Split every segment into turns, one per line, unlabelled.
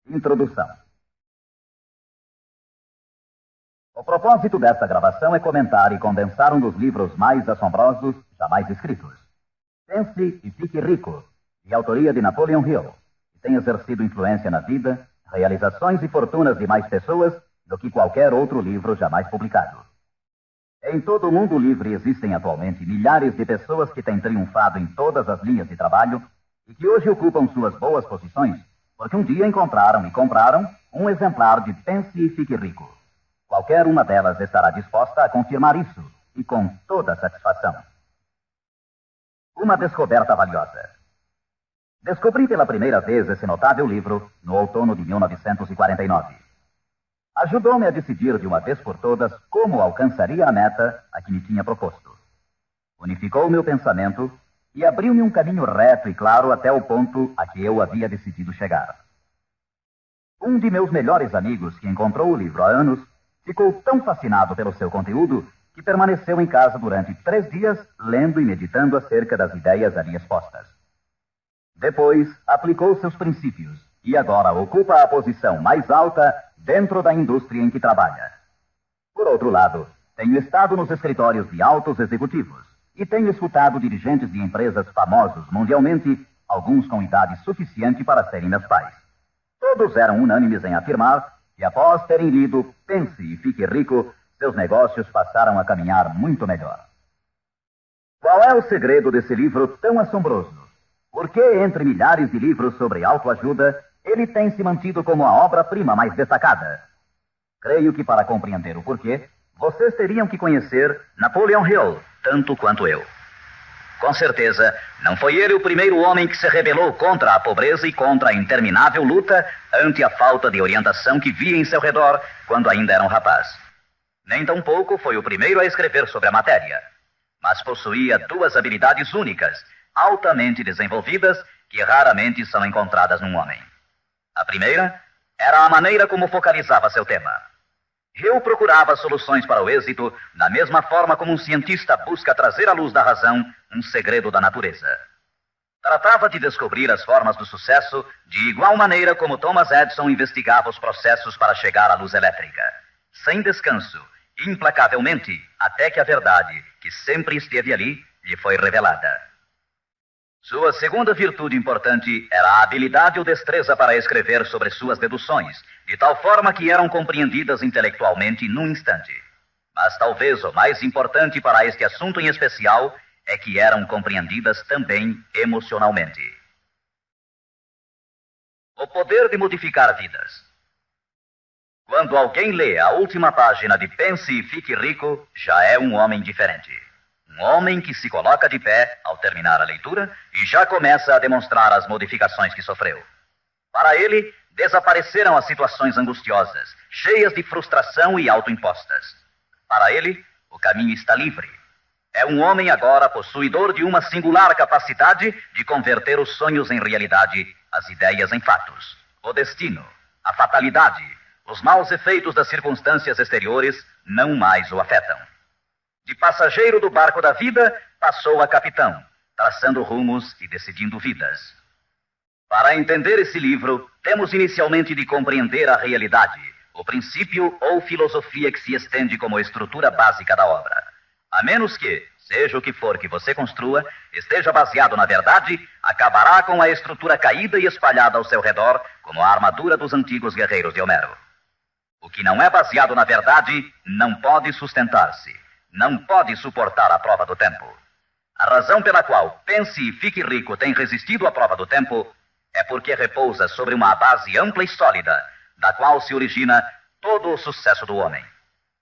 Introdução. O propósito desta gravação é comentar e condensar um dos livros mais assombrosos jamais escritos. Pense e Fique Rico, de autoria de Napoleon Hill, que tem exercido influência na vida, realizações e fortunas de mais pessoas do que qualquer outro livro jamais publicado. Em todo o mundo livre existem atualmente milhares de pessoas que têm triunfado em todas as linhas de trabalho e que hoje ocupam suas boas posições porque um dia encontraram e compraram um exemplar de Pense e Fique Rico. Qualquer uma delas estará disposta a confirmar isso, e com toda satisfação. Uma descoberta valiosa. Descobri pela primeira vez esse notável livro no outono de 1949. Ajudou-me a decidir de uma vez por todas como alcançaria a meta a que me tinha proposto. Unificou meu pensamento e abriu-me um caminho reto e claro até o ponto a que eu havia decidido chegar. Um de meus melhores amigos, que encontrou o livro há anos, ficou tão fascinado pelo seu conteúdo que permaneceu em casa durante 3 dias, lendo e meditando acerca das ideias ali expostas. Depois, aplicou seus princípios e agora ocupa a posição mais alta dentro da indústria em que trabalha. Por outro lado, tenho estado nos escritórios de altos executivos e tenho escutado dirigentes de empresas famosos mundialmente, alguns com idade suficiente para serem meus pais. Todos eram unânimes em afirmar que, após terem lido Pense e Fique Rico, seus negócios passaram a caminhar muito melhor. Qual é o segredo desse livro tão assombroso? Por que, entre milhares de livros sobre autoajuda, ele tem se mantido como a obra-prima mais destacada? Creio que, para compreender o porquê, vocês teriam que conhecer Napoleon Hill tanto quanto eu. Com certeza, não foi ele o primeiro homem que se rebelou contra a pobreza e contra a interminável luta ante a falta de orientação que via em seu redor quando ainda era um rapaz. Nem tampouco foi o primeiro a escrever sobre a matéria, mas possuía 2 habilidades únicas, altamente desenvolvidas, que raramente são encontradas num homem. A primeira era a maneira como focalizava seu tema. Hill procurava soluções para o êxito da mesma forma como um cientista busca trazer à luz da razão um segredo da natureza. Tratava de descobrir as formas do sucesso de igual maneira como Thomas Edison investigava os processos para chegar à luz elétrica, sem descanso, implacavelmente, até que a verdade, que sempre esteve ali, lhe foi revelada. Sua segunda virtude importante era a habilidade ou destreza para escrever sobre suas deduções, de tal forma que eram compreendidas intelectualmente num instante. Mas talvez o mais importante para este assunto em especial é que eram compreendidas também emocionalmente. O poder de modificar vidas. Quando alguém lê a última página de Pense e Fique Rico, já é um homem diferente. Um homem que se coloca de pé ao terminar a leitura e já começa a demonstrar as modificações que sofreu. Para ele, desapareceram as situações angustiosas, cheias de frustração e autoimpostas. Para ele, o caminho está livre. É um homem agora possuidor de uma singular capacidade de converter os sonhos em realidade, as ideias em fatos. O destino, a fatalidade, os maus efeitos das circunstâncias exteriores não mais o afetam. De passageiro do barco da vida, passou a capitão, traçando rumos e decidindo vidas. Para entender esse livro, temos inicialmente de compreender a realidade, o princípio ou filosofia que se estende como estrutura básica da obra. A menos que, seja o que for que você construa, esteja baseado na verdade, acabará com a estrutura caída e espalhada ao seu redor, como a armadura dos antigos guerreiros de Homero. O que não é baseado na verdade não pode sustentar-se. Não pode suportar a prova do tempo. A razão pela qual Pense e Fique Rico tem resistido à prova do tempo é porque repousa sobre uma base ampla e sólida, da qual se origina todo o sucesso do homem.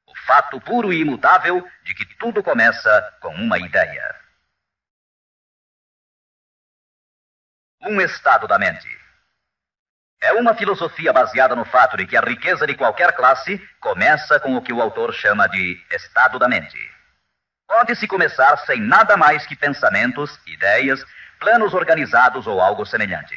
O fato puro e imutável de que tudo começa com uma ideia. Um estado da mente. É uma filosofia baseada no fato de que a riqueza de qualquer classe começa com o que o autor chama de estado da mente. Pode-se começar sem nada mais que pensamentos, ideias, planos organizados ou algo semelhante.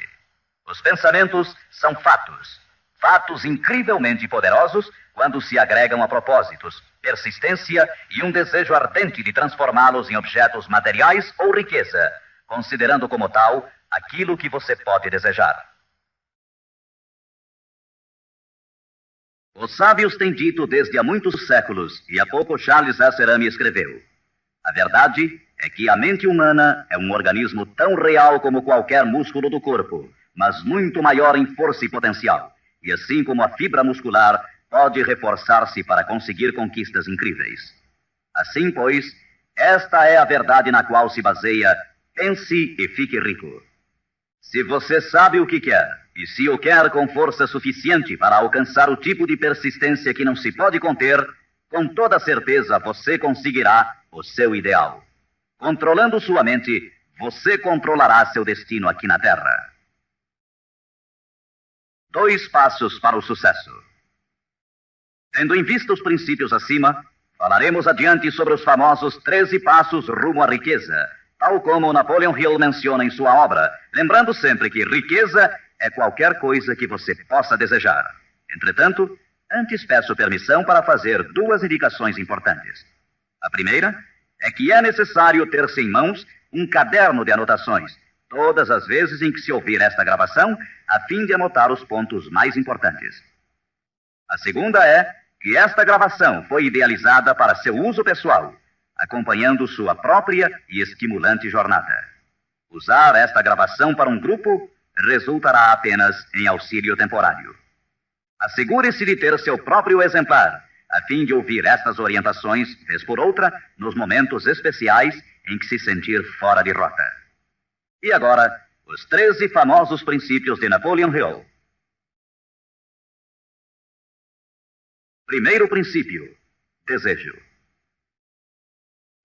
Os pensamentos são fatos. Fatos incrivelmente poderosos quando se agregam a propósitos, persistência e um desejo ardente de transformá-los em objetos materiais ou riqueza, considerando como tal aquilo que você pode desejar. Os sábios têm dito desde há muitos séculos, e há pouco Charles Asserami escreveu: a verdade é que a mente humana é um organismo tão real como qualquer músculo do corpo, mas muito maior em força e potencial, e assim como a fibra muscular pode reforçar-se para conseguir conquistas incríveis. Assim, pois, esta é a verdade na qual se baseia Pense e Fique Rico. Se você sabe o que quer, e se o quer com força suficiente para alcançar o tipo de persistência que não se pode conter, com toda certeza você conseguirá o seu ideal. Controlando sua mente, você controlará seu destino aqui na Terra. 2 passos para o sucesso. Tendo em vista os princípios acima, falaremos adiante sobre os famosos 13 passos rumo à riqueza, tal como Napoleon Hill menciona em sua obra, lembrando sempre que riqueza é qualquer coisa que você possa desejar. Entretanto, antes peço permissão para fazer 2 indicações importantes. A primeira é que é necessário ter-se em mãos um caderno de anotações, todas as vezes em que se ouvir esta gravação, a fim de anotar os pontos mais importantes. A segunda é que esta gravação foi idealizada para seu uso pessoal, acompanhando sua própria e estimulante jornada. Usar esta gravação para um grupo resultará apenas em auxílio temporário. Assegure-se de ter seu próprio exemplar, a fim de ouvir estas orientações, vez por outra, nos momentos especiais em que se sentir fora de rota. E agora, os 13 famosos princípios de Napoleon Hill. Primeiro princípio: desejo.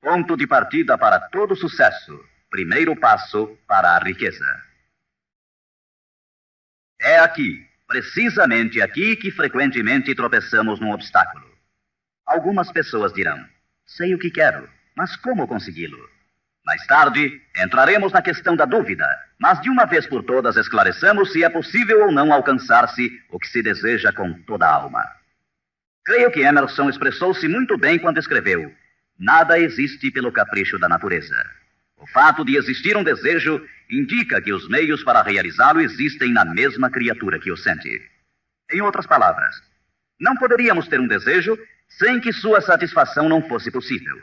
Ponto de partida para todo sucesso. Primeiro passo para a riqueza. É aqui, precisamente aqui, que frequentemente tropeçamos num obstáculo. Algumas pessoas dirão: sei o que quero, mas como consegui-lo? Mais tarde, entraremos na questão da dúvida, mas de uma vez por todas esclareçamos se é possível ou não alcançar-se o que se deseja com toda a alma. Creio que Emerson expressou-se muito bem quando escreveu: nada existe pelo capricho da natureza. O fato de existir um desejo indica que os meios para realizá-lo existem na mesma criatura que o sente. Em outras palavras, não poderíamos ter um desejo sem que sua satisfação não fosse possível.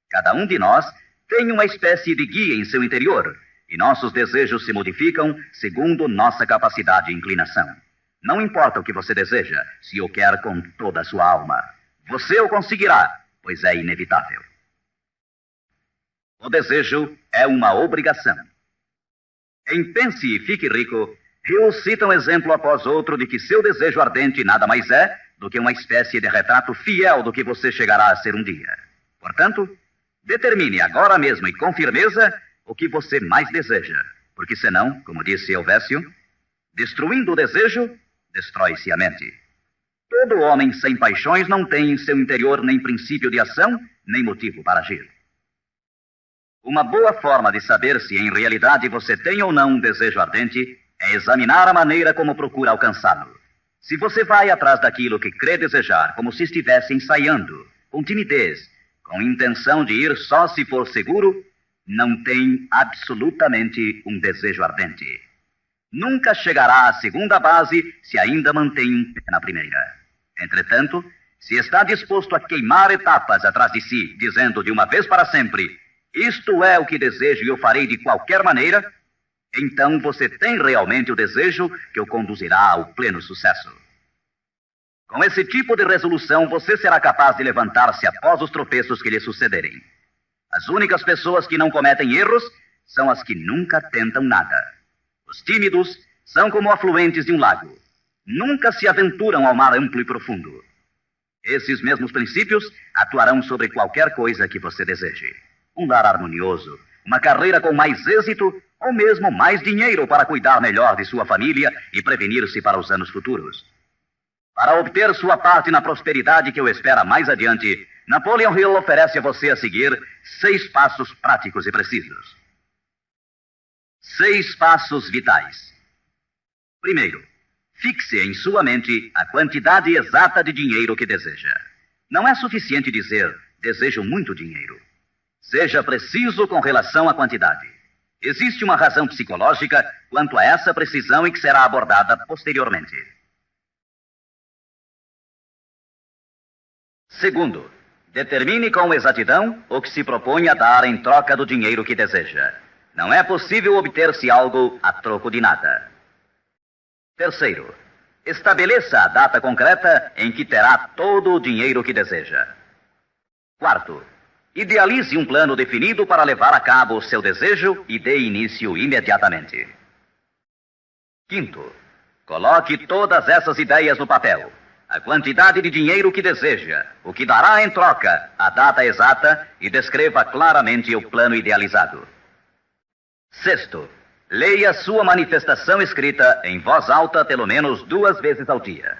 Cada um de nós tem uma espécie de guia em seu interior, e nossos desejos se modificam segundo nossa capacidade e inclinação. Não importa o que você deseja, se o quer com toda a sua alma. Você o conseguirá, pois é inevitável. O desejo é uma obrigação. Em Pense e Fique Rico, Hill cita um exemplo após outro de que seu desejo ardente nada mais é do que uma espécie de retrato fiel do que você chegará a ser um dia. Portanto, determine agora mesmo e com firmeza o que você mais deseja, porque senão, como disse Helvécio, destruindo o desejo, destrói-se a mente. Todo homem sem paixões não tem em seu interior nem princípio de ação, nem motivo para agir. Uma boa forma de saber se em realidade você tem ou não um desejo ardente é examinar a maneira como procura alcançá-lo. Se você vai atrás daquilo que crê desejar, como se estivesse ensaiando, com timidez, com intenção de ir só se for seguro, não tem absolutamente um desejo ardente. Nunca chegará à segunda base se ainda mantém um pé na primeira. Entretanto, se está disposto a queimar etapas atrás de si, dizendo de uma vez para sempre: isto é o que desejo e eu farei de qualquer maneira, então você tem realmente o desejo que o conduzirá ao pleno sucesso. Com esse tipo de resolução, você será capaz de levantar-se após os tropeços que lhe sucederem. As únicas pessoas que não cometem erros são as que nunca tentam nada. Os tímidos são como afluentes de um lago. Nunca se aventuram ao mar amplo e profundo. Esses mesmos princípios atuarão sobre qualquer coisa que você deseje. Um lar harmonioso, uma carreira com mais êxito ou mesmo mais dinheiro para cuidar melhor de sua família e prevenir-se para os anos futuros. Para obter sua parte na prosperidade que o espera mais adiante, Napoleon Hill oferece a você a seguir 6 passos práticos e precisos. 6 passos vitais. Primeiro, fixe em sua mente a quantidade exata de dinheiro que deseja. Não é suficiente dizer: desejo muito dinheiro. Seja preciso com relação à quantidade. Existe uma razão psicológica quanto a essa precisão e que será abordada posteriormente. Segundo, determine com exatidão o que se propõe a dar em troca do dinheiro que deseja. Não é possível obter-se algo a troco de nada. Terceiro, estabeleça a data concreta em que terá todo o dinheiro que deseja. Quarto, idealize um plano definido para levar a cabo o seu desejo e dê início imediatamente. Quinto, coloque todas essas ideias no papel. A quantidade de dinheiro que deseja, o que dará em troca, a data exata e descreva claramente o plano idealizado. Sexto, leia sua manifestação escrita em voz alta pelo menos 2 vezes ao dia.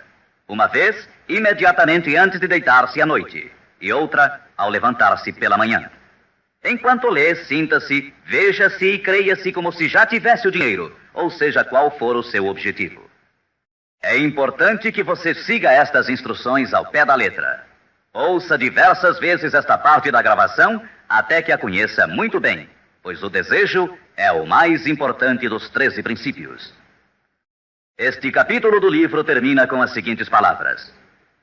Uma vez, imediatamente antes de deitar-se à noite, e outra, ao levantar-se pela manhã. Enquanto lê, sinta-se, veja-se e creia-se como se já tivesse o dinheiro, ou seja, qual for o seu objetivo. É importante que você siga estas instruções ao pé da letra. Ouça diversas vezes esta parte da gravação até que a conheça muito bem, pois o desejo é o mais importante dos 13 princípios. Este capítulo do livro termina com as seguintes palavras: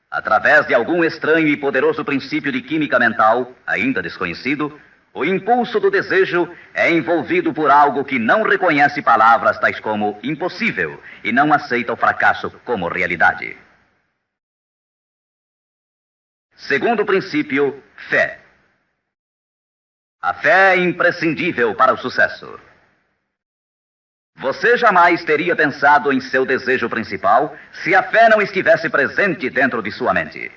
através de algum estranho e poderoso princípio de química mental, ainda desconhecido, o impulso do desejo é envolvido por algo que não reconhece palavras tais como impossível e não aceita o fracasso como realidade. Segundo princípio, fé. A fé é imprescindível para o sucesso. Você jamais teria pensado em seu desejo principal se a fé não estivesse presente dentro de sua mente.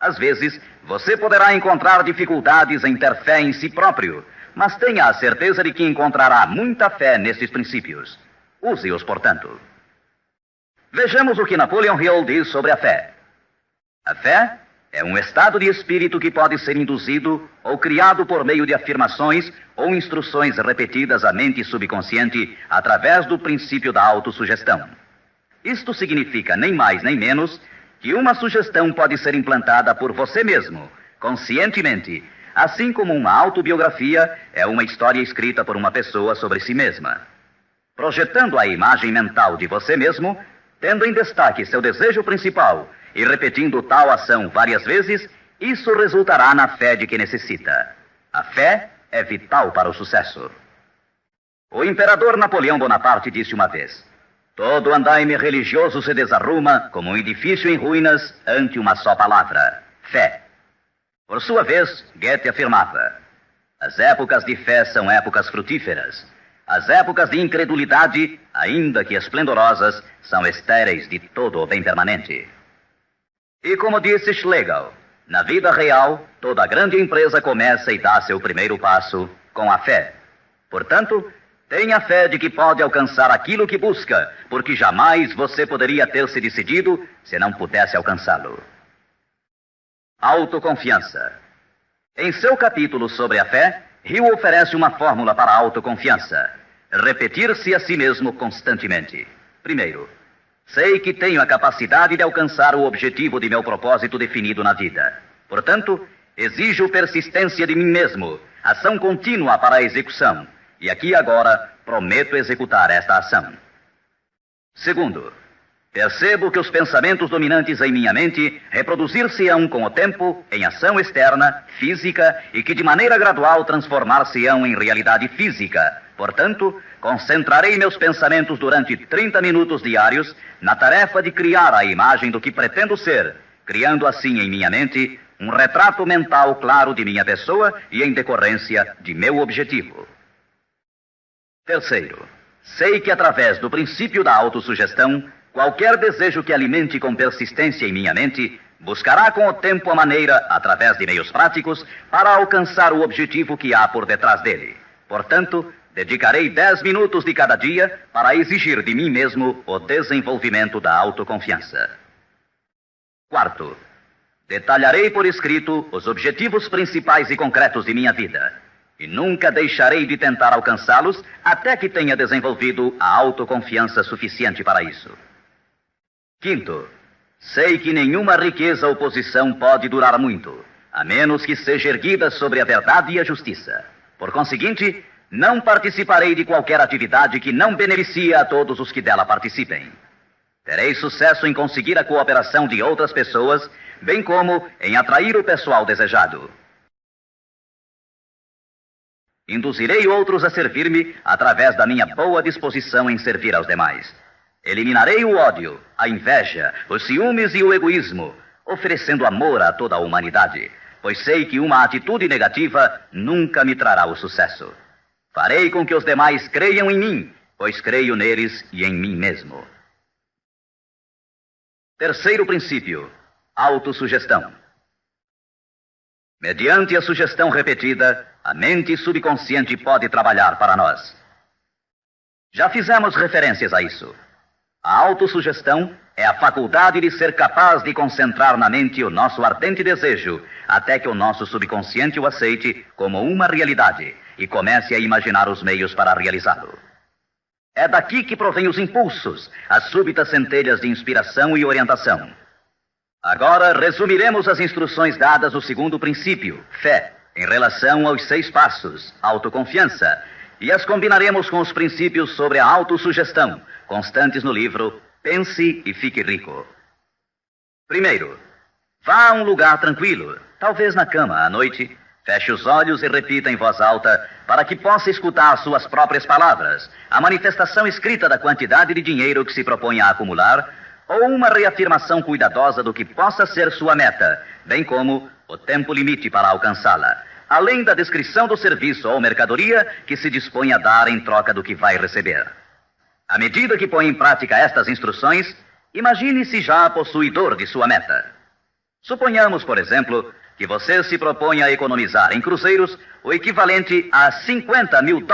Às vezes, você poderá encontrar dificuldades em ter fé em si próprio, mas tenha a certeza de que encontrará muita fé nesses princípios. Use-os, portanto. Vejamos o que Napoleon Hill diz sobre a fé. A fé é um estado de espírito que pode ser induzido ou criado por meio de afirmações ou instruções repetidas à mente subconsciente através do princípio da autossugestão. Isto significa nem mais nem menos que uma sugestão pode ser implantada por você mesmo, conscientemente, assim como uma autobiografia é uma história escrita por uma pessoa sobre si mesma. Projetando a imagem mental de você mesmo, tendo em destaque seu desejo principal e repetindo tal ação várias vezes, isso resultará na fé de que necessita. A fé é vital para o sucesso. O imperador Napoleão Bonaparte disse uma vez: todo andaime religioso se desarruma como um edifício em ruínas ante uma só palavra: fé. Por sua vez, Goethe afirmava: as épocas de fé são épocas frutíferas. As épocas de incredulidade, ainda que esplendorosas, são estéreis de todo o bem permanente. E como disse Schlegel, na vida real, toda grande empresa começa e dá seu primeiro passo com a fé. Portanto, tenha fé de que pode alcançar aquilo que busca, porque jamais você poderia ter se decidido se não pudesse alcançá-lo. Autoconfiança. Em seu capítulo sobre a fé, Hill oferece uma fórmula para a autoconfiança: repetir-se a si mesmo constantemente. Primeiro, sei que tenho a capacidade de alcançar o objetivo de meu propósito definido na vida. Portanto, exijo persistência de mim mesmo, ação contínua para a execução. E aqui e agora, prometo executar esta ação. Segundo, percebo que os pensamentos dominantes em minha mente reproduzir-se-ão com o tempo em ação externa, física, e que de maneira gradual transformar-se-ão em realidade física. Portanto, concentrarei meus pensamentos durante 30 minutos diários na tarefa de criar a imagem do que pretendo ser, criando assim em minha mente um retrato mental claro de minha pessoa e em decorrência de meu objetivo. Terceiro, sei que através do princípio da autossugestão, qualquer desejo que alimente com persistência em minha mente buscará com o tempo a maneira, através de meios práticos, para alcançar o objetivo que há por detrás dele. Portanto, dedicarei 10 minutos de cada dia para exigir de mim mesmo o desenvolvimento da autoconfiança. Quarto, detalharei por escrito os objetivos principais e concretos de minha vida. E nunca deixarei de tentar alcançá-los até que tenha desenvolvido a autoconfiança suficiente para isso. Quinto, sei que nenhuma riqueza ou posição pode durar muito, a menos que seja erguida sobre a verdade e a justiça. Por conseguinte, não participarei de qualquer atividade que não beneficie a todos os que dela participem. Terei sucesso em conseguir a cooperação de outras pessoas, bem como em atrair o pessoal desejado. Induzirei outros a servir-me através da minha boa disposição em servir aos demais. Eliminarei o ódio, a inveja, os ciúmes e o egoísmo, oferecendo amor a toda a humanidade, pois sei que uma atitude negativa nunca me trará o sucesso. Farei com que os demais creiam em mim, pois creio neles e em mim mesmo. Terceiro princípio: autossugestão. Mediante a sugestão repetida, a mente subconsciente pode trabalhar para nós. Já fizemos referências a isso. A autossugestão é a faculdade de ser capaz de concentrar na mente o nosso ardente desejo, até que o nosso subconsciente o aceite como uma realidade e comece a imaginar os meios para realizá-lo. É daqui que provém os impulsos, as súbitas centelhas de inspiração e orientação. Agora resumiremos as instruções dadas no segundo princípio, fé, em relação aos 6 passos, autoconfiança, e as combinaremos com os princípios sobre a autossugestão, constantes no livro Pense e Fique Rico. Primeiro, vá a um lugar tranquilo, talvez na cama à noite, feche os olhos e repita em voz alta, para que possa escutar suas próprias palavras, a manifestação escrita da quantidade de dinheiro que se propõe a acumular, ou uma reafirmação cuidadosa do que possa ser sua meta, bem como o tempo limite para alcançá-la, além da descrição do serviço ou mercadoria que se dispõe a dar em troca do que vai receber. À medida que põe em prática estas instruções, imagine-se já possuidor de sua meta. Suponhamos, por exemplo, que você se propõe a economizar em cruzeiros o equivalente a $50 mil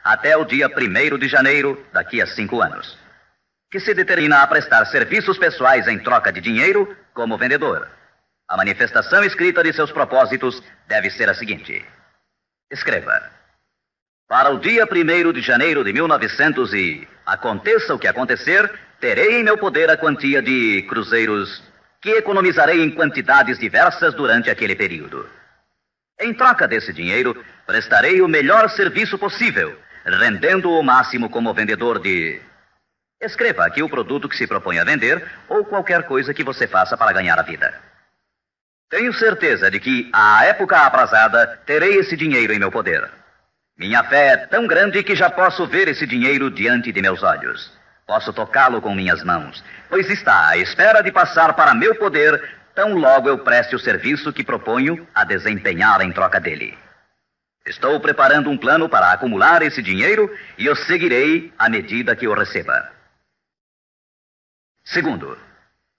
até o dia 1º de janeiro, daqui a 5 anos, que se determina a prestar serviços pessoais em troca de dinheiro como vendedor. A manifestação escrita de seus propósitos deve ser a seguinte. Escreva: para o dia 1º de janeiro de 1900 e aconteça o que acontecer, terei em meu poder a quantia de cruzeiros que economizarei em quantidades diversas durante aquele período. Em troca desse dinheiro, prestarei o melhor serviço possível, rendendo o máximo como vendedor de... Escreva aqui o produto que se propõe a vender ou qualquer coisa que você faça para ganhar a vida. Tenho certeza de que, à época aprazada, terei esse dinheiro em meu poder. Minha fé é tão grande que já posso ver esse dinheiro diante de meus olhos. Posso tocá-lo com minhas mãos, pois está à espera de passar para meu poder tão logo eu preste o serviço que proponho a desempenhar em troca dele. Estou preparando um plano para acumular esse dinheiro e o seguirei à medida que o receba. Segundo,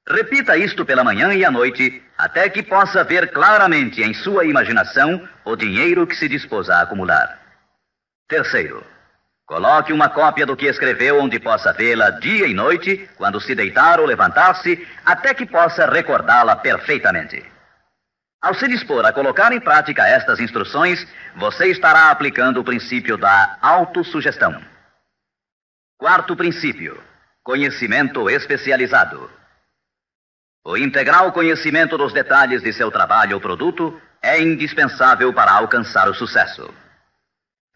repita isto pela manhã e à noite, até que possa ver claramente em sua imaginação o dinheiro que se dispôs a acumular. Terceiro, coloque uma cópia do que escreveu onde possa vê-la dia e noite, quando se deitar ou levantar-se, até que possa recordá-la perfeitamente. Ao se dispor a colocar em prática estas instruções, você estará aplicando o princípio da autossugestão. Quarto princípio: conhecimento especializado. O integral conhecimento dos detalhes de seu trabalho ou produto é indispensável para alcançar o sucesso.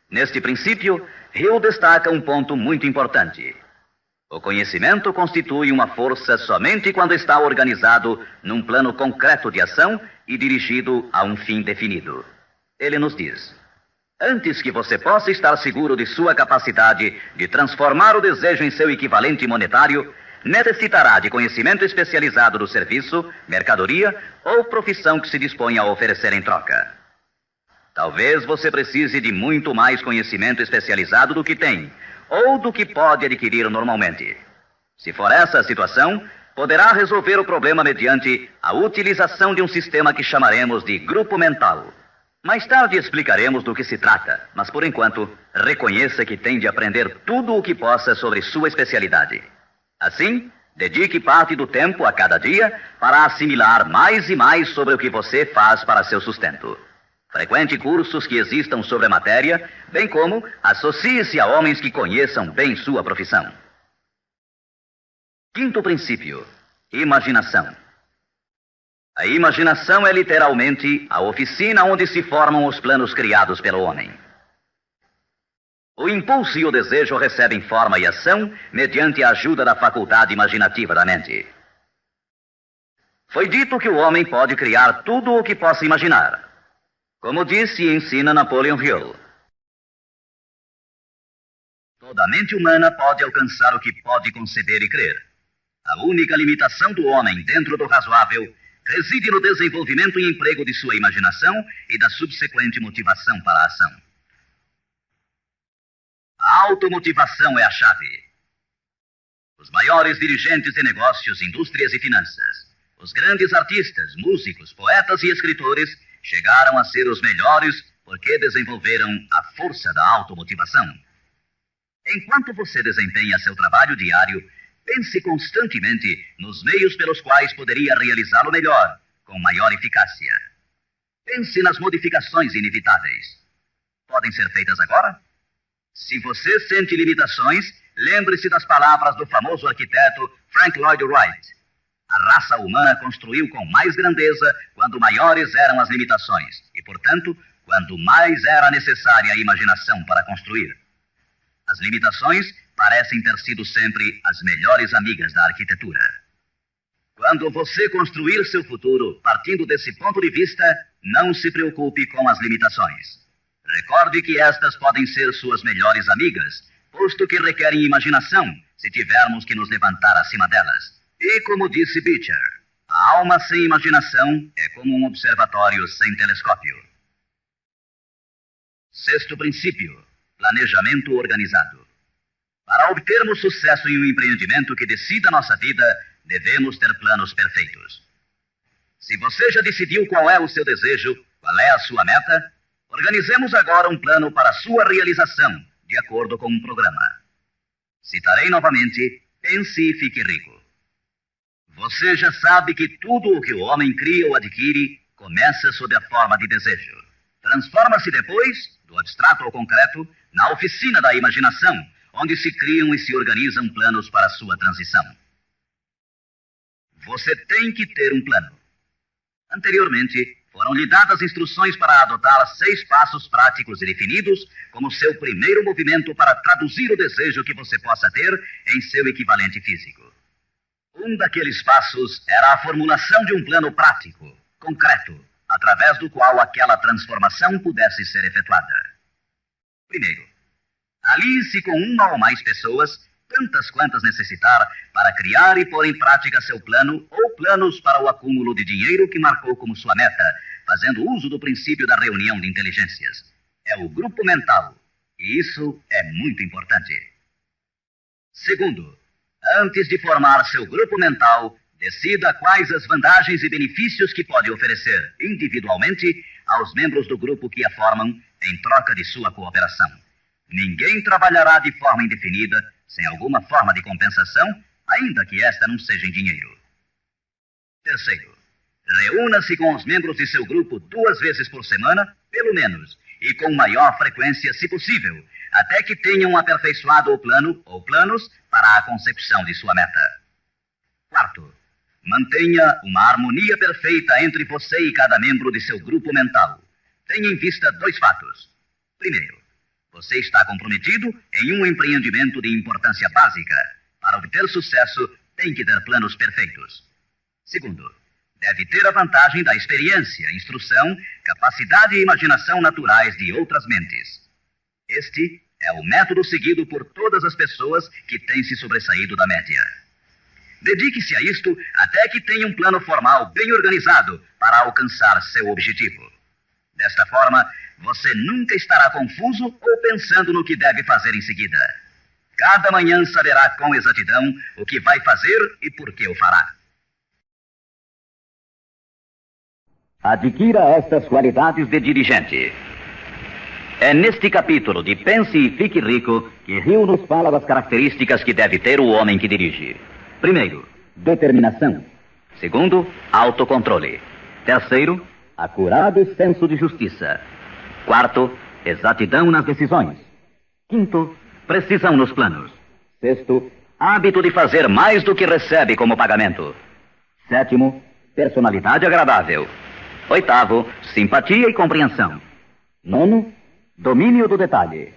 Neste princípio, Hill destaca um ponto muito importante. O conhecimento constitui uma força somente quando está organizado num plano concreto de ação e dirigido a um fim definido. Ele nos diz: antes que você possa estar seguro de sua capacidade de transformar o desejo em seu equivalente monetário, necessitará de conhecimento especializado do serviço, mercadoria ou profissão que se dispõe a oferecer em troca. Talvez você precise de muito mais conhecimento especializado do que tem, ou do que pode adquirir normalmente. Se for essa a situação, poderá resolver o problema mediante a utilização de um sistema que chamaremos de grupo mental. Mais tarde explicaremos do que se trata, mas por enquanto, reconheça que tem de aprender tudo o que possa sobre sua especialidade. Assim, dedique parte do tempo a cada dia para assimilar mais e mais sobre o que você faz para seu sustento. Frequente cursos que existam sobre a matéria, bem como associe-se a homens que conheçam bem sua profissão. Quinto princípio: imaginação. A imaginação é literalmente a oficina onde se formam os planos criados pelo homem. O impulso e o desejo recebem forma e ação mediante a ajuda da faculdade imaginativa da mente. Foi dito que o homem pode criar tudo o que possa imaginar. Como disse e ensina Napoleon Hill. Toda mente humana pode alcançar o que pode conceber e crer. A única limitação do homem dentro do razoável reside no desenvolvimento e emprego de sua imaginação e da subsequente motivação para a ação. A automotivação é a chave. Os maiores dirigentes de negócios, indústrias e finanças, os grandes artistas, músicos, poetas e escritores chegaram a ser os melhores porque desenvolveram a força da automotivação. Enquanto você desempenha seu trabalho diário, pense constantemente nos meios pelos quais poderia realizá-lo melhor, com maior eficácia. Pense nas modificações inevitáveis. Podem ser feitas agora? Se você sente limitações, lembre-se das palavras do famoso arquiteto Frank Lloyd Wright. A raça humana construiu com mais grandeza quando maiores eram as limitações e, portanto, quando mais era necessária a imaginação para construir. As limitações parecem ter sido sempre as melhores amigas da arquitetura. Quando você construir seu futuro partindo desse ponto de vista, não se preocupe com as limitações. Recorde que estas podem ser suas melhores amigas, posto que requerem imaginação, se tivermos que nos levantar acima delas. E como disse Beecher, a alma sem imaginação é como um observatório sem telescópio. Sexto princípio: planejamento organizado. Para obtermos sucesso em um empreendimento que decida nossa vida, devemos ter planos perfeitos. Se você já decidiu qual é o seu desejo, qual é a sua meta, organizemos agora um plano para sua realização, de acordo com um programa. Citarei novamente: pense e fique rico. Você já sabe que tudo o que o homem cria ou adquire começa sob a forma de desejo. Transforma-se depois, do abstrato ao concreto, na oficina da imaginação, onde se criam e se organizam planos para sua transição. Você tem que ter um plano. Anteriormente, foram lhe dadas instruções para adotar 6 passos práticos e definidos como seu primeiro movimento para traduzir o desejo que você possa ter em seu equivalente físico. Um daqueles passos era a formulação de um plano prático, concreto, através do qual aquela transformação pudesse ser efetuada. Primeiro, alie-se com uma ou mais pessoas, tantas quantas necessitar, para criar e pôr em prática seu plano ou planos para o acúmulo de dinheiro que marcou como sua meta, fazendo uso do princípio da reunião de inteligências. É o grupo mental, e isso é muito importante. Segundo, antes de formar seu grupo mental, decida quais as vantagens e benefícios que pode oferecer individualmente aos membros do grupo que a formam em troca de sua cooperação. Ninguém trabalhará de forma indefinida, sem alguma forma de compensação, ainda que esta não seja em dinheiro. Terceiro, reúna-se com os membros de seu grupo 2 vezes por semana, pelo menos, e com maior frequência, se possível, até que tenham aperfeiçoado o plano ou planos para a concepção de sua meta. Quarto, mantenha uma harmonia perfeita entre você e cada membro de seu grupo mental. Tenha em vista 2 fatos. Primeiro, você está comprometido em um empreendimento de importância básica. Para obter sucesso, tem que ter planos perfeitos. Segundo, deve ter a vantagem da experiência, instrução, capacidade e imaginação naturais de outras mentes. Este é o método seguido por todas as pessoas que têm se sobressaído da média. Dedique-se a isto até que tenha um plano formal bem organizado para alcançar seu objetivo. Desta forma, você nunca estará confuso ou pensando no que deve fazer em seguida. Cada manhã saberá com exatidão o que vai fazer e por que o fará. Adquira estas qualidades de dirigente. É neste capítulo de Pense e Fique Rico que Hill nos fala das características que deve ter o homem que dirige. Primeiro, determinação. Segundo, autocontrole. Terceiro, acurado senso de justiça. Quarto, exatidão nas decisões. Quinto, precisão nos planos. Sexto, hábito de fazer mais do que recebe como pagamento. Sétimo, personalidade agradável. Oitavo, simpatia e compreensão. Nono, domínio do detalhe.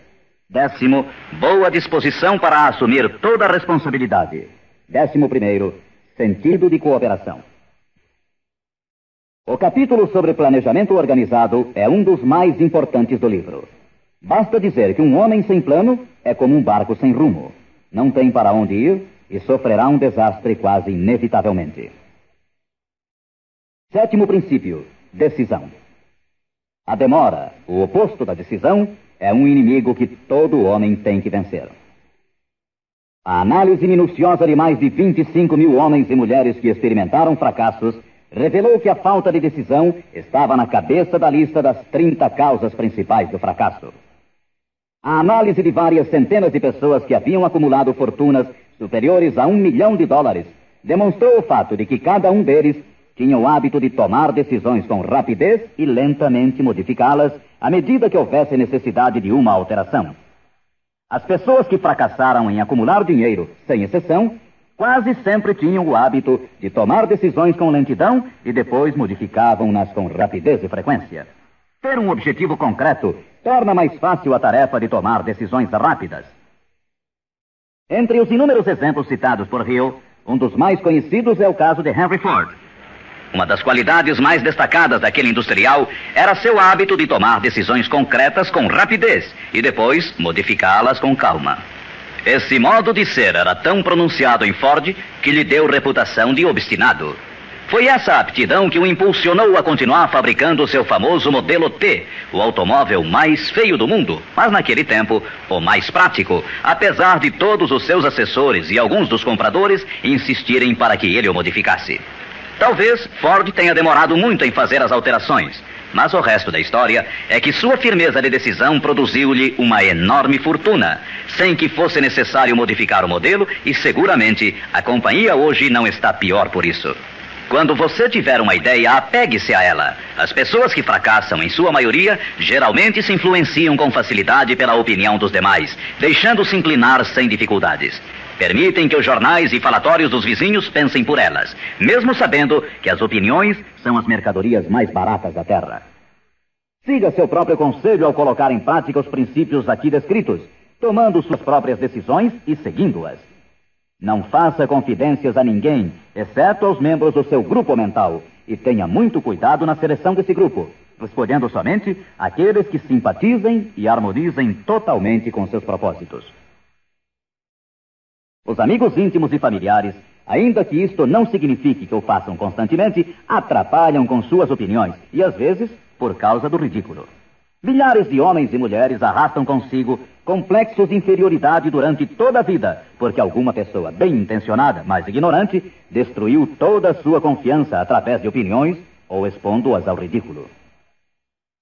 Décimo, boa disposição para assumir toda a responsabilidade. 11º, sentido de cooperação. O capítulo sobre planejamento organizado é um dos mais importantes do livro. Basta dizer que um homem sem plano é como um barco sem rumo. Não tem para onde ir e sofrerá um desastre quase inevitavelmente. 7º princípio, decisão. A demora, o oposto da decisão, é um inimigo que todo homem tem que vencer. A análise minuciosa de mais de 25 mil homens e mulheres que experimentaram fracassos revelou que a falta de decisão estava na cabeça da lista das 30 causas principais do fracasso. A análise de várias centenas de pessoas que haviam acumulado fortunas superiores a $1 milhão demonstrou o fato de que cada um deles tinha o hábito de tomar decisões com rapidez e lentamente modificá-las à medida que houvesse necessidade de uma alteração. As pessoas que fracassaram em acumular dinheiro, sem exceção, quase sempre tinham o hábito de tomar decisões com lentidão e depois modificavam-nas com rapidez e frequência. Ter um objetivo concreto torna mais fácil a tarefa de tomar decisões rápidas. Entre os inúmeros exemplos citados por Hill, um dos mais conhecidos é o caso de Henry Ford. Uma das qualidades mais destacadas daquele industrial era seu hábito de tomar decisões concretas com rapidez e depois modificá-las com calma. Esse modo de ser era tão pronunciado em Ford que lhe deu reputação de obstinado. Foi essa aptidão que o impulsionou a continuar fabricando seu famoso modelo T, o automóvel mais feio do mundo, mas naquele tempo o mais prático, apesar de todos os seus assessores e alguns dos compradores insistirem para que ele o modificasse. Talvez Ford tenha demorado muito em fazer as alterações, mas o resto da história é que sua firmeza de decisão produziu-lhe uma enorme fortuna, sem que fosse necessário modificar o modelo, e seguramente a companhia hoje não está pior por isso. Quando você tiver uma ideia, apegue-se a ela. As pessoas que fracassam, em sua maioria, geralmente se influenciam com facilidade pela opinião dos demais, deixando-se inclinar sem dificuldades. Permitem que os jornais e falatórios dos vizinhos pensem por elas, mesmo sabendo que as opiniões são as mercadorias mais baratas da terra. Siga seu próprio conselho ao colocar em prática os princípios aqui descritos, tomando suas próprias decisões e seguindo-as. Não faça confidências a ninguém, exceto aos membros do seu grupo mental, e tenha muito cuidado na seleção desse grupo, escolhendo somente aqueles que simpatizem e harmonizem totalmente com seus propósitos. Os amigos íntimos e familiares, ainda que isto não signifique que o façam constantemente, atrapalham com suas opiniões e, às vezes, por causa do ridículo. Milhares de homens e mulheres arrastam consigo complexos de inferioridade durante toda a vida, porque alguma pessoa bem intencionada, mas ignorante, destruiu toda a sua confiança através de opiniões ou expondo-as ao ridículo.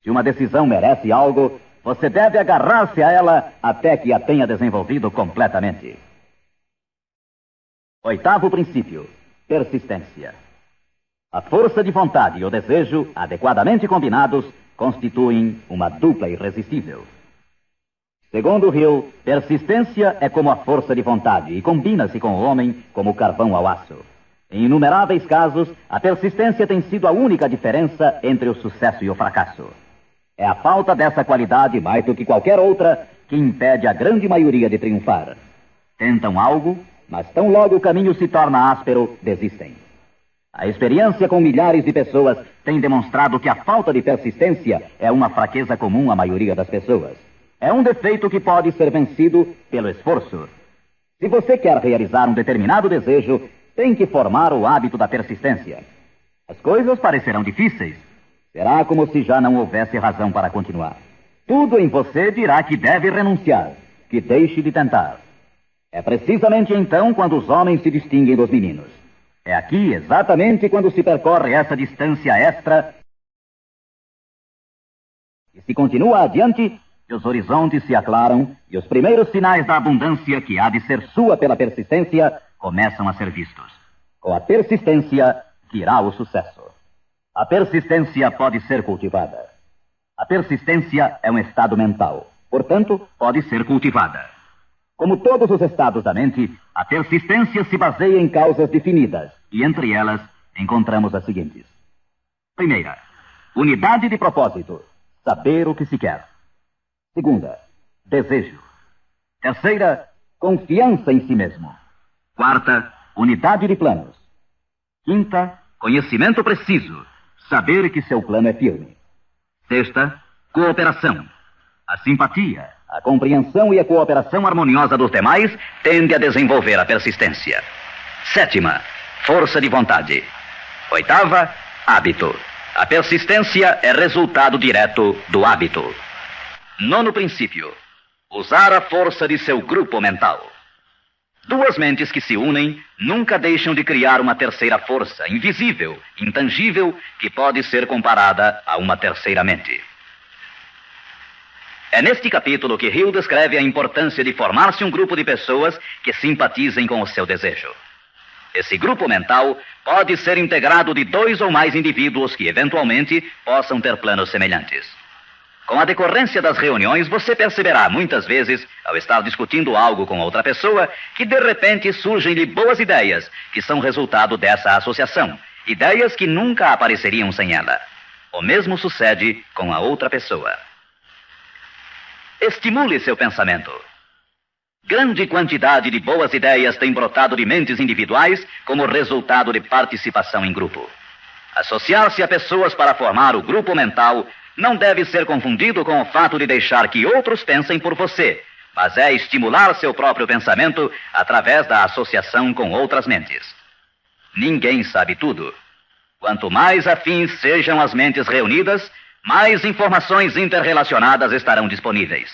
Se uma decisão merece algo, você deve agarrar-se a ela até que a tenha desenvolvido completamente. 8º princípio, persistência. A força de vontade e o desejo, adequadamente combinados, constituem uma dupla irresistível. Segundo Hill, persistência é como a força de vontade e combina-se com o homem como o carvão ao aço. Em inumeráveis casos, a persistência tem sido a única diferença entre o sucesso e o fracasso. É a falta dessa qualidade, mais do que qualquer outra, que impede a grande maioria de triunfar. Tentam algo, mas tão logo o caminho se torna áspero, desistem. A experiência com milhares de pessoas tem demonstrado que a falta de persistência é uma fraqueza comum à maioria das pessoas. É um defeito que pode ser vencido pelo esforço. Se você quer realizar um determinado desejo, tem que formar o hábito da persistência. As coisas parecerão difíceis. Será como se já não houvesse razão para continuar. Tudo em você dirá que deve renunciar, que deixe de tentar. É precisamente então quando os homens se distinguem dos meninos. É aqui, exatamente quando se percorre essa distância extra e se continua adiante, que os horizontes se aclaram e os primeiros sinais da abundância que há de ser sua pela persistência começam a ser vistos. Com a persistência virá o sucesso. A persistência pode ser cultivada. A persistência é um estado mental, portanto, pode ser cultivada. Como todos os estados da mente, a persistência se baseia em causas definidas, e entre elas encontramos as seguintes. Primeira, unidade de propósito, saber o que se quer. Segunda, desejo, Terceira, confiança em si mesmo. Quarta, unidade de planos. Quinta, conhecimento preciso, saber que seu plano é firme. Sexta, cooperação. A simpatia, a compreensão e a cooperação harmoniosa dos demais tende a desenvolver a persistência. Sétima, força de vontade. Oitava, hábito. A persistência é resultado direto do hábito. Nono princípio, usar a força de seu grupo mental. Duas mentes que se unem nunca deixam de criar uma terceira força, invisível, intangível, que pode ser comparada a uma terceira mente. É neste capítulo que Hill descreve a importância de formar-se um grupo de pessoas que simpatizem com o seu desejo. Esse grupo mental pode ser integrado de 2 ou mais indivíduos que, eventualmente, possam ter planos semelhantes. Com a decorrência das reuniões, você perceberá muitas vezes, ao estar discutindo algo com outra pessoa, que de repente surgem-lhe boas ideias, que são resultado dessa associação. Ideias que nunca apareceriam sem ela. O mesmo sucede com a outra pessoa. Estimule seu pensamento. Grande quantidade de boas ideias tem brotado de mentes individuais como resultado de participação em grupo. Associar-se a pessoas para formar o grupo mental não deve ser confundido com o fato de deixar que outros pensem por você, mas é estimular seu próprio pensamento através da associação com outras mentes. Ninguém sabe tudo. Quanto mais afins sejam as mentes reunidas, mais informações interrelacionadas estarão disponíveis.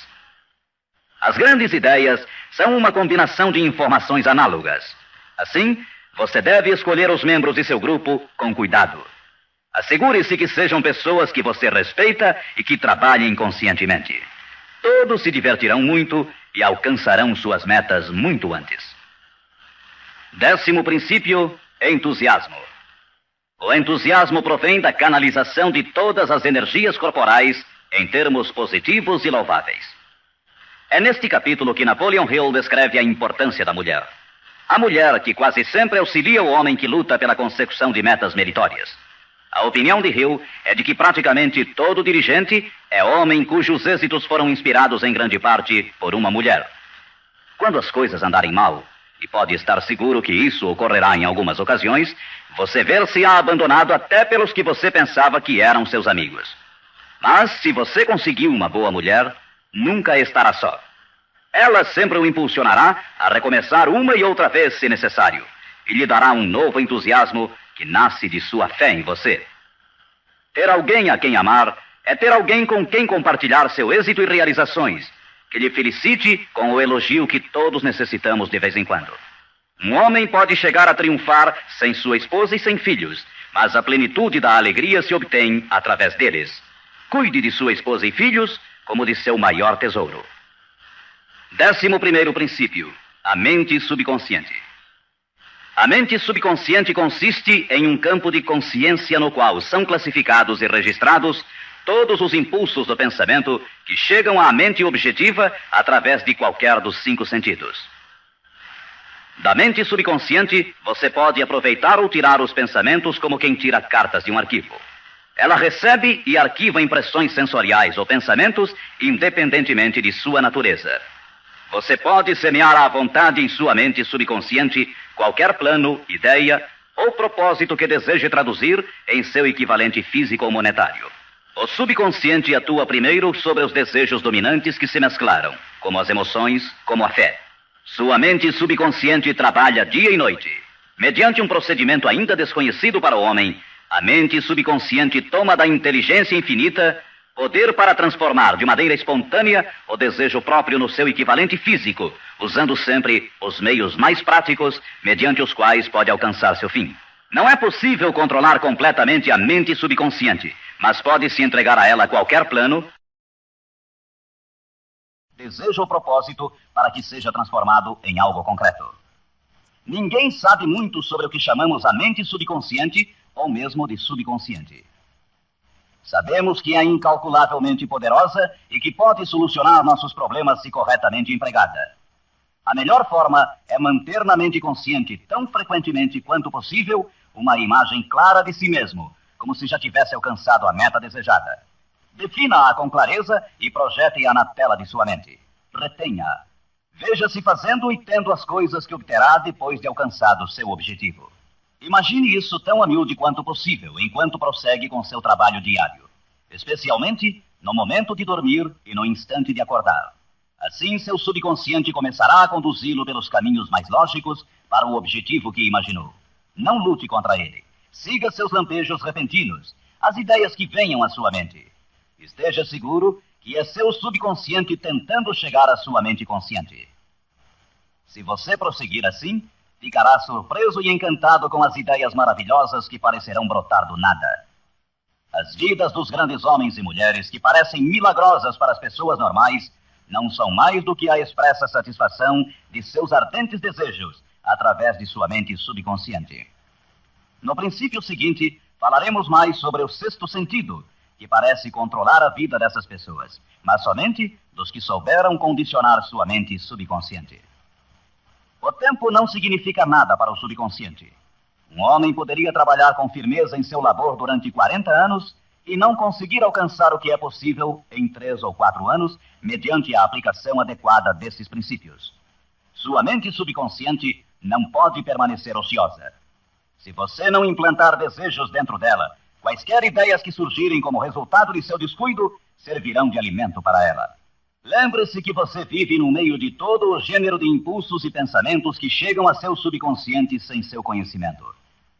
As grandes ideias são uma combinação de informações análogas. Assim, você deve escolher os membros de seu grupo com cuidado. Assegure-se que sejam pessoas que você respeita e que trabalhem conscientemente. Todos se divertirão muito e alcançarão suas metas muito antes. 10º princípio, entusiasmo. O entusiasmo provém da canalização de todas as energias corporais em termos positivos e louváveis. É neste capítulo que Napoleon Hill descreve a importância da mulher. A mulher que quase sempre auxilia o homem que luta pela consecução de metas meritórias. A opinião de Hill é de que praticamente todo dirigente é homem cujos êxitos foram inspirados em grande parte por uma mulher. Quando as coisas andarem mal, e pode estar seguro que isso ocorrerá em algumas ocasiões, você ver-se-á abandonado até pelos que você pensava que eram seus amigos. Mas se você conseguiu uma boa mulher, nunca estará só. Ela sempre o impulsionará a recomeçar uma e outra vez se necessário, e lhe dará um novo entusiasmo que nasce de sua fé em você. Ter alguém a quem amar é ter alguém com quem compartilhar seu êxito e realizações, que lhe felicite com o elogio que todos necessitamos de vez em quando. Um homem pode chegar a triunfar sem sua esposa e sem filhos, mas a plenitude da alegria se obtém através deles. Cuide de sua esposa e filhos como de seu maior tesouro. 11º princípio, a mente subconsciente. A mente subconsciente consiste em um campo de consciência no qual são classificados e registrados todos os impulsos do pensamento que chegam à mente objetiva através de qualquer dos 5 sentidos. Da mente subconsciente, você pode aproveitar ou tirar os pensamentos como quem tira cartas de um arquivo. Ela recebe e arquiva impressões sensoriais ou pensamentos independentemente de sua natureza. Você pode semear à vontade em sua mente subconsciente qualquer plano, ideia ou propósito que deseje traduzir em seu equivalente físico ou monetário. O subconsciente atua primeiro sobre os desejos dominantes que se mesclaram, como as emoções, como a fé. Sua mente subconsciente trabalha dia e noite. Mediante um procedimento ainda desconhecido para o homem, a mente subconsciente toma da inteligência infinita poder para transformar de maneira espontânea o desejo próprio no seu equivalente físico, usando sempre os meios mais práticos mediante os quais pode alcançar seu fim. Não é possível controlar completamente a mente subconsciente, mas pode-se entregar a ela qualquer plano, desejo ou propósito para que seja transformado em algo concreto. Ninguém sabe muito sobre o que chamamos a mente subconsciente ou mesmo de subconsciente. Sabemos que é incalculavelmente poderosa e que pode solucionar nossos problemas se corretamente empregada. A melhor forma é manter na mente consciente, tão frequentemente quanto possível, uma imagem clara de si mesmo, como se já tivesse alcançado a meta desejada. Defina-a com clareza e projete-a na tela de sua mente. Retenha-a. Veja-se fazendo e tendo as coisas que obterá depois de alcançado seu objetivo. Imagine isso tão a miúde quanto possível, enquanto prossegue com seu trabalho diário, especialmente no momento de dormir e no instante de acordar. Assim, seu subconsciente começará a conduzi-lo pelos caminhos mais lógicos para o objetivo que imaginou. Não lute contra ele. Siga seus lampejos repentinos, as ideias que venham à sua mente. Esteja seguro que é seu subconsciente tentando chegar à sua mente consciente. Se você prosseguir assim, ficará surpreso e encantado com as ideias maravilhosas que parecerão brotar do nada. As vidas dos grandes homens e mulheres que parecem milagrosas para as pessoas normais não são mais do que a expressa satisfação de seus ardentes desejos através de sua mente subconsciente. No princípio seguinte, falaremos mais sobre o sexto sentido, que parece controlar a vida dessas pessoas, mas somente dos que souberam condicionar sua mente subconsciente. O tempo não significa nada para o subconsciente. Um homem poderia trabalhar com firmeza em seu labor durante 40 anos e não conseguir alcançar o que é possível em 3 ou 4 anos, mediante a aplicação adequada desses princípios. Sua mente subconsciente não pode permanecer ociosa. Se você não implantar desejos dentro dela, quaisquer ideias que surgirem como resultado de seu descuido servirão de alimento para ela. Lembre-se que você vive no meio de todo o gênero de impulsos e pensamentos que chegam a seu subconsciente sem seu conhecimento.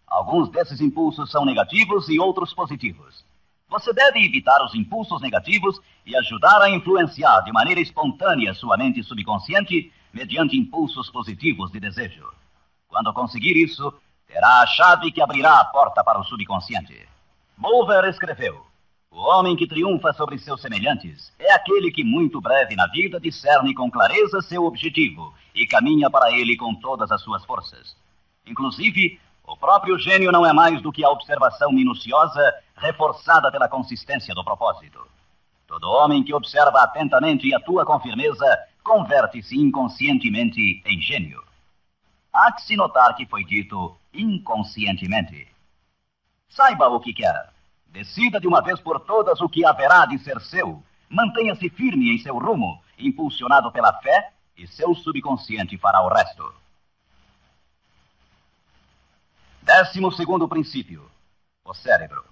Alguns desses impulsos são negativos e outros positivos. Você deve evitar os impulsos negativos e ajudar a influenciar de maneira espontânea sua mente subconsciente mediante impulsos positivos de desejo. Quando conseguir isso, terá a chave que abrirá a porta para o subconsciente. Bulwer escreveu: o homem que triunfa sobre seus semelhantes é aquele que muito breve na vida discerne com clareza seu objetivo e caminha para ele com todas as suas forças. Inclusive, o próprio gênio não é mais do que a observação minuciosa reforçada pela consistência do propósito. Todo homem que observa atentamente e atua com firmeza converte-se inconscientemente em gênio. Há que se notar que foi dito inconscientemente. Saiba o que quer. Decida de uma vez por todas o que haverá de ser seu. Mantenha-se firme em seu rumo, impulsionado pela fé, e seu subconsciente fará o resto. 12º princípio: o cérebro.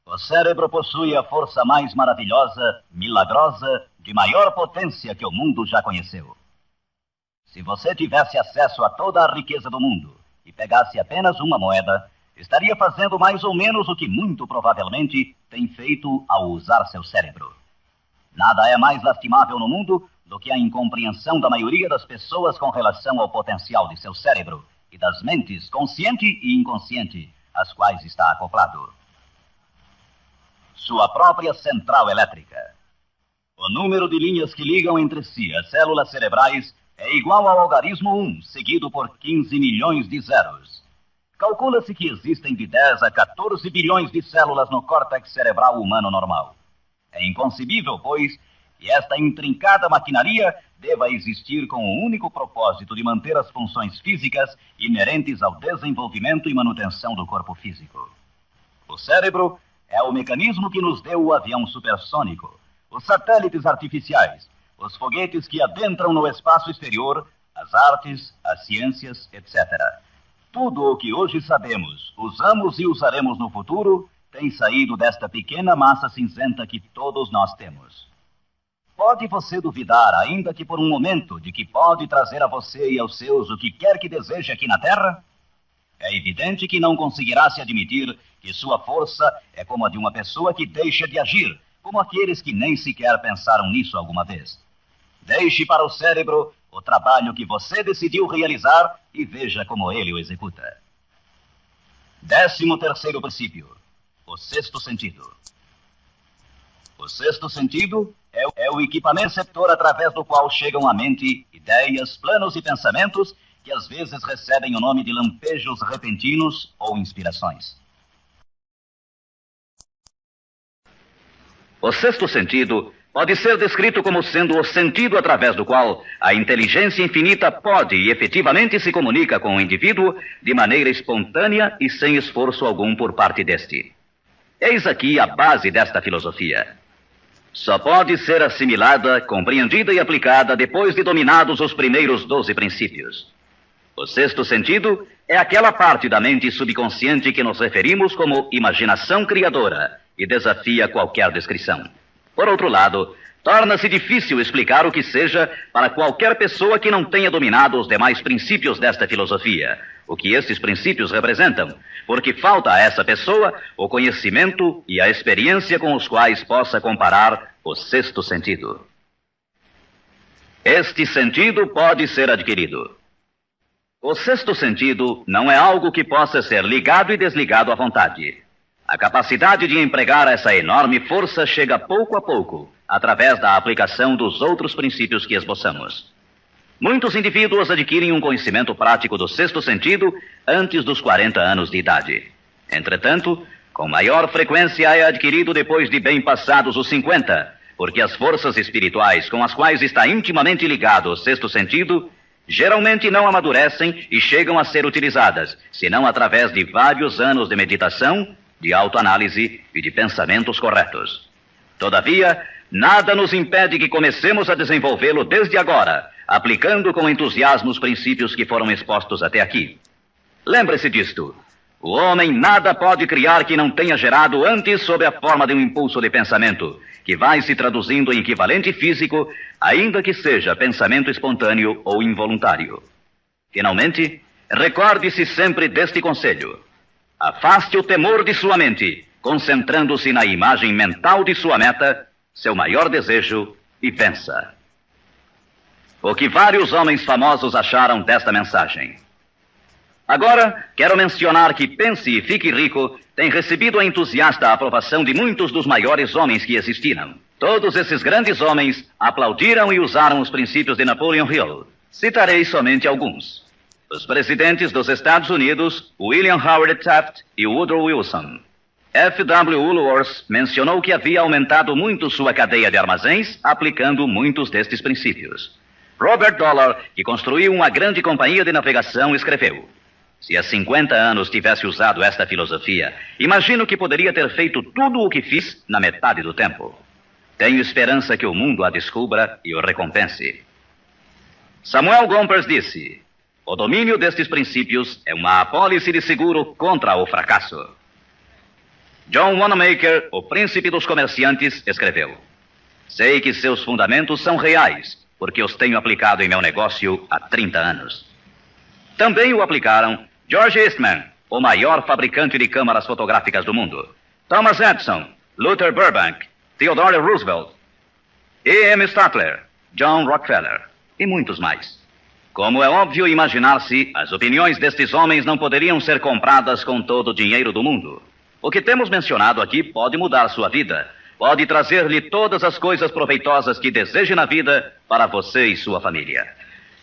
O cérebro possui a força mais maravilhosa, milagrosa, de maior potência que o mundo já conheceu. Se você tivesse acesso a toda a riqueza do mundo e pegasse apenas uma moeda, estaria fazendo mais ou menos o que muito provavelmente tem feito ao usar seu cérebro. Nada é mais lastimável no mundo do que a incompreensão da maioria das pessoas com relação ao potencial de seu cérebro e das mentes consciente e inconsciente, às quais está acoplado. Sua própria central elétrica. O número de linhas que ligam entre si as células cerebrais é igual ao algarismo 1, seguido por 15 milhões de zeros. Calcula-se que existem de 10 a 14 bilhões de células no córtex cerebral humano normal. É inconcebível, pois, que esta intrincada maquinaria deva existir com o único propósito de manter as funções físicas inerentes ao desenvolvimento e manutenção do corpo físico. O cérebro é o mecanismo que nos deu o avião supersônico, os satélites artificiais, os foguetes que adentram no espaço exterior, as artes, as ciências, etc. Tudo o que hoje sabemos, usamos e usaremos no futuro, tem saído desta pequena massa cinzenta que todos nós temos. Pode você duvidar, ainda que por um momento, de que pode trazer a você e aos seus o que quer que deseje aqui na Terra? É evidente que não conseguirá se admitir que sua força é como a de uma pessoa que deixa de agir, como aqueles que nem sequer pensaram nisso alguma vez. Deixe para o cérebro o trabalho que você decidiu realizar e veja como ele o executa. 13º princípio: o sexto sentido. O sexto sentido é o equipamento receptor através do qual chegam à mente ideias, planos e pensamentos que às vezes recebem o nome de lampejos repentinos ou inspirações. O sexto sentido pode ser descrito como sendo o sentido através do qual a inteligência infinita pode e efetivamente se comunica com o indivíduo de maneira espontânea e sem esforço algum por parte deste. Eis aqui a base desta filosofia. só pode ser assimilada, compreendida e aplicada depois de dominados os primeiros 12 princípios. O sexto sentido é aquela parte da mente subconsciente que nos referimos como imaginação criadora e desafia qualquer descrição. Por outro lado, torna-se difícil explicar o que seja para qualquer pessoa que não tenha dominado os demais princípios desta filosofia, o que estes princípios representam, porque falta a essa pessoa o conhecimento e a experiência com os quais possa comparar o sexto sentido. Este sentido pode ser adquirido. O sexto sentido não é algo que possa ser ligado e desligado à vontade. A capacidade de empregar essa enorme força chega pouco a pouco, através da aplicação dos outros princípios que esboçamos. Muitos indivíduos adquirem um conhecimento prático do sexto sentido antes dos 40 anos de idade. Entretanto, com maior frequência é adquirido depois de bem passados os 50, porque as forças espirituais com as quais está intimamente ligado o sexto sentido geralmente não amadurecem e chegam a ser utilizadas, senão através de vários anos de meditação, de autoanálise e de pensamentos corretos. Todavia, nada nos impede que comecemos a desenvolvê-lo desde agora, aplicando com entusiasmo os princípios que foram expostos até aqui. Lembre-se disto. O homem nada pode criar que não tenha gerado antes sob a forma de um impulso de pensamento, que vai se traduzindo em equivalente físico, ainda que seja pensamento espontâneo ou involuntário. Finalmente, recorde-se sempre deste conselho. Afaste o temor de sua mente, concentrando-se na imagem mental de sua meta, seu maior desejo, e vença. O que vários homens famosos acharam desta mensagem. Agora, quero mencionar que Pense e Fique Rico tem recebido a entusiasta aprovação de muitos dos maiores homens que existiram. Todos esses grandes homens aplaudiram e usaram os princípios de Napoleon Hill. Citarei somente alguns. Os presidentes dos Estados Unidos, William Howard Taft e Woodrow Wilson. F.W. Woolworth mencionou que havia aumentado muito sua cadeia de armazéns aplicando muitos destes princípios. Robert Dollar, que construiu uma grande companhia de navegação, escreveu: se há 50 anos tivesse usado esta filosofia, imagino que poderia ter feito tudo o que fiz na metade do tempo. Tenho esperança que o mundo a descubra e o recompense. Samuel Gompers disse: o domínio destes princípios é uma apólice de seguro contra o fracasso. John Wanamaker, o príncipe dos comerciantes, escreveu: sei que seus fundamentos são reais, porque os tenho aplicado em meu negócio há 30 anos. Também o aplicaram George Eastman, o maior fabricante de câmaras fotográficas do mundo, Thomas Edison, Luther Burbank, Theodore Roosevelt, E.M. Statler, John Rockefeller e muitos mais. Como é óbvio imaginar-se, as opiniões destes homens não poderiam ser compradas com todo o dinheiro do mundo. O que temos mencionado aqui pode mudar sua vida, pode trazer-lhe todas as coisas proveitosas que deseje na vida para você e sua família.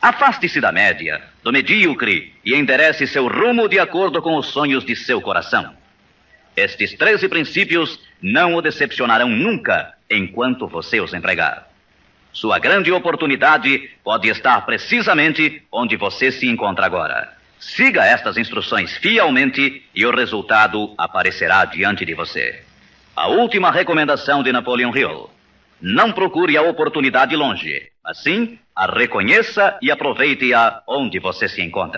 Afaste-se da média, do medíocre e enderece seu rumo de acordo com os sonhos de seu coração. Estes 13 princípios não o decepcionarão nunca enquanto você os empregar. Sua grande oportunidade pode estar precisamente onde você se encontra agora. Siga estas instruções fielmente e o resultado aparecerá diante de você. A última recomendação de Napoleon Hill: não procure a oportunidade longe, mas sim a reconheça e aproveite-a onde você se encontra.